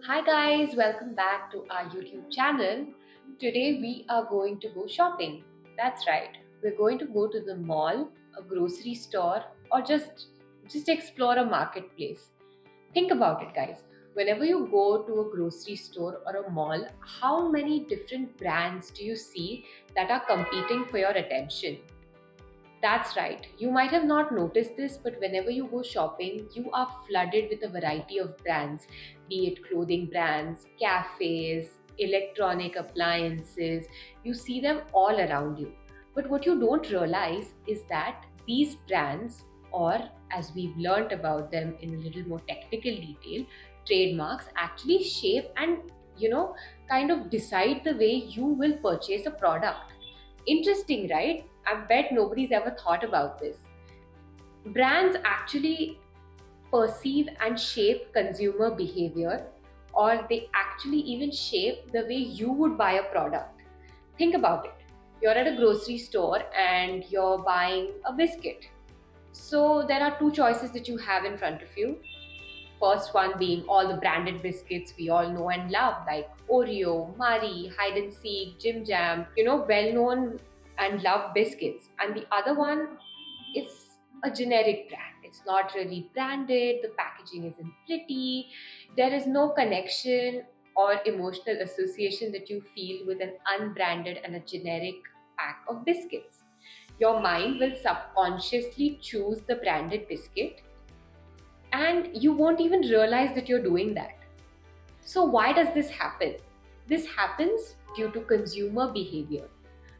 Hi guys, welcome back to our YouTube channel. Today we are going to go shopping. That's right. We're going to go to the mall, a grocery store, or just explore a marketplace. Think about it guys. Whenever you go to a grocery store or a mall, how many different brands do you see that are competing for your attention? That's right. You might have not noticed this, but whenever you go shopping, you are flooded with a variety of brands, be it clothing brands, cafes, electronic appliances. You see them all around you. But what you don't realize is that these brands, or as we've learnt about them in a little more technical detail, trademarks actually shape and kind of decide the way you will purchase a product. Interesting, right? I bet nobody's ever thought about this. Brands actually perceive and shape consumer behavior, or they actually even shape the way you would buy a product. Think about it. You're at a grocery store and you're buying a biscuit. So there are two choices that you have in front of you. First one being all the branded biscuits we all know and love, like Oreo, Marie, Hide and Seek, Jim Jam, well known and loved biscuits. And the other one is a generic brand. It's not really branded, the packaging isn't pretty, there is no connection or emotional association that you feel with an unbranded and a generic pack of biscuits. Your mind will subconsciously choose the branded biscuit and you won't even realize that you're doing that. So, why does this happen? This happens due to consumer behavior.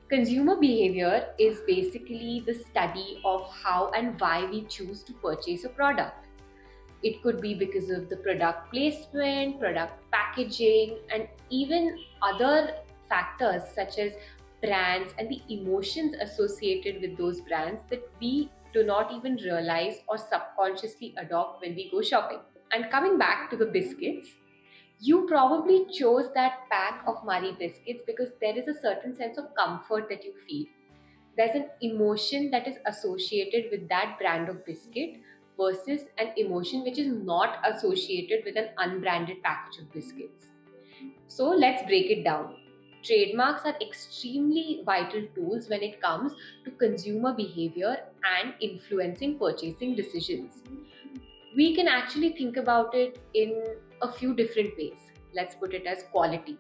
Consumer behavior is basically the study of how and why we choose to purchase a product. It could be because of the product placement, product packaging, and even other factors such as brands and the emotions associated with those brands that we do not even realize or subconsciously adopt when we go shopping. And coming back to the biscuits, you probably chose that pack of Marie biscuits because there is a certain sense of comfort that you feel. There's an emotion that is associated with that brand of biscuit versus an emotion which is not associated with an unbranded package of biscuits. So let's break it down. Trademarks are extremely vital tools when it comes to consumer behavior and influencing purchasing decisions. We can actually think about it in a few different ways. Let's put it as quality.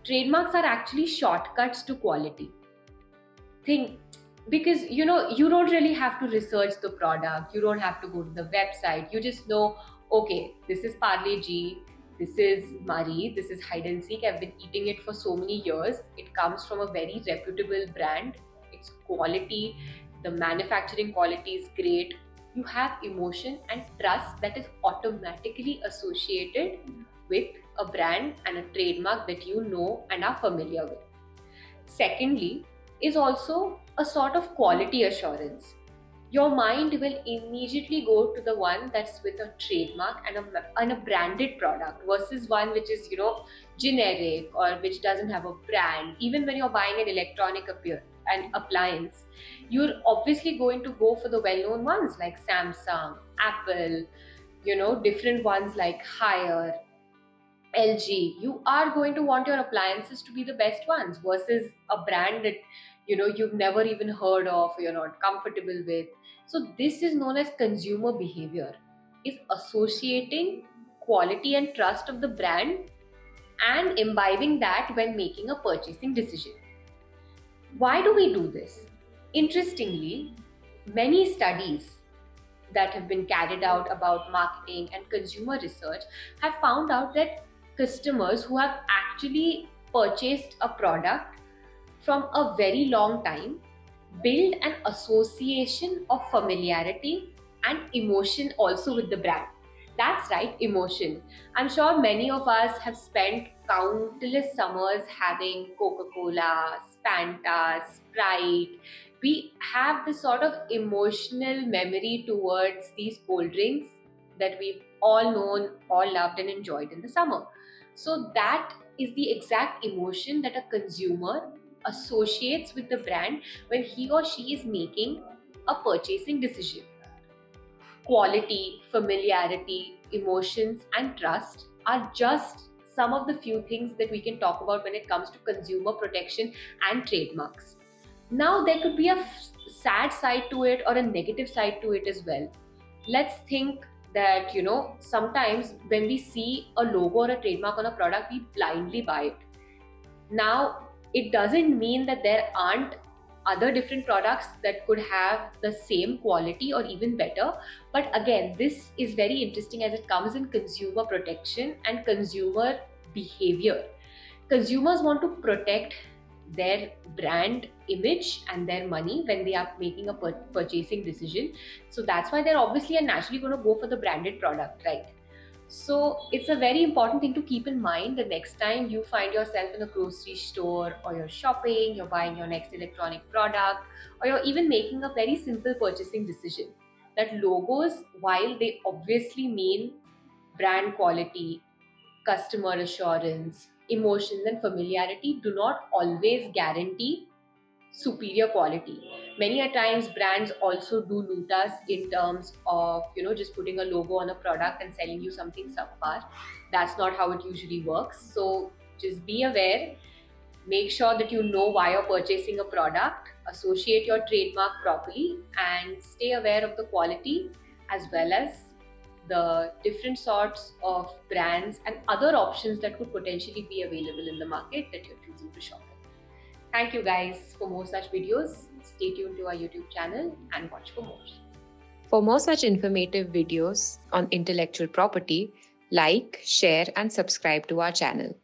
Trademarks are actually shortcuts to quality. Think, because you don't really have to research the product, you don't have to go to the website, you just know, okay, this is Parle G, this is Marie, this is Hide and Seek, I've been eating it for so many years, it comes from a very reputable brand, it's quality, the manufacturing quality is great. You have emotion and trust that is automatically associated with a brand and a trademark that you know and are familiar with. Secondly, is also a sort of quality assurance. Your mind will immediately go to the one that's with a trademark and a branded product versus one which is, generic or which doesn't have a brand. Even when you're buying an an appliance, you're obviously going to go for the well-known ones like Samsung, Apple, different ones like Haier, LG. You are going to want your appliances to be the best ones versus a brand that you've never even heard of or you're not comfortable with. So this is known as consumer behavior, is associating quality and trust of the brand and imbibing that when making a purchasing decision. Why do we do this? Interestingly, many studies that have been carried out about marketing and consumer research have found out that customers who have actually purchased a product from a very long time build an association of familiarity and emotion also with the brand. That's right, emotion. I'm sure many of us have spent countless summers having Coca Cola, Fanta, Sprite. We have this sort of emotional memory towards these cold drinks that we've all known, all loved, and enjoyed in the summer. So, that is the exact emotion that a consumer associates with the brand when he or she is making a purchasing decision. Quality, familiarity, emotions, and trust are just some of the few things that we can talk about when it comes to consumer protection and trademarks. Now, there could be a sad side to it or a negative side to it as well. Let's think that, sometimes when we see a logo or a trademark on a product, we blindly buy it. Now, it doesn't mean that there aren't other different products that could have the same quality or even better. But again, this is very interesting as it comes in consumer protection and consumer behavior. Consumers want to protect their brand image and their money when they are making a purchasing decision. So that's why they're obviously and naturally going to go for the branded product, right? So it's a very important thing to keep in mind the next time you find yourself in a grocery store, or you're shopping, you're buying your next electronic product, or you're even making a very simple purchasing decision. That logos, while they obviously mean brand quality, customer assurance, emotions, and familiarity, do not always guarantee superior quality. Many a times brands also do loot us in terms of just putting a logo on a product and selling you something subpar. That's not how it usually works. So just be aware, make sure that you know why you're purchasing a product, associate your trademark properly, and stay aware of the quality as well as the different sorts of brands and other options that could potentially be available in the market that you're choosing to shop in. Thank you guys. For more such videos, stay tuned to our YouTube channel and watch for more. For more such informative videos on intellectual property, like, share, and subscribe to our channel.